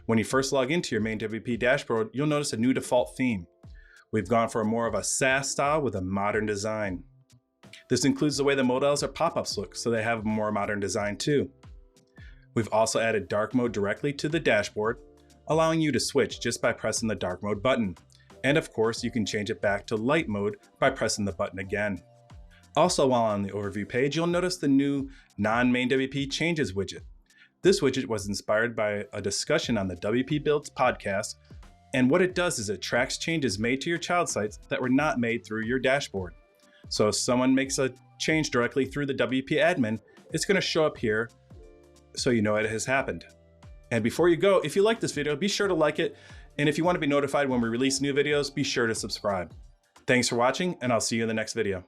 When you first log into your MainWP dashboard, you'll notice a new default theme. We've gone for more of a SaaS style with a modern design. This includes the way the modals or pop-ups look, so they have a more modern design too. We've also added dark mode directly to the dashboard, allowing you to switch just by pressing the dark mode button. And of course, you can change it back to light mode by pressing the button again. Also, while on the overview page, you'll notice the new Non-MainWP Changes widget. This widget was inspired by a discussion on the WP Builds podcast, and what it does is it tracks changes made to your child sites that were not made through your dashboard. So if someone makes a change directly through the WP admin, it's going to show up here so you know it has happened. And before you go, if you like this video, be sure to like it. And if you want to be notified when we release new videos, be sure to subscribe. Thanks for watching, and I'll see you in the next video.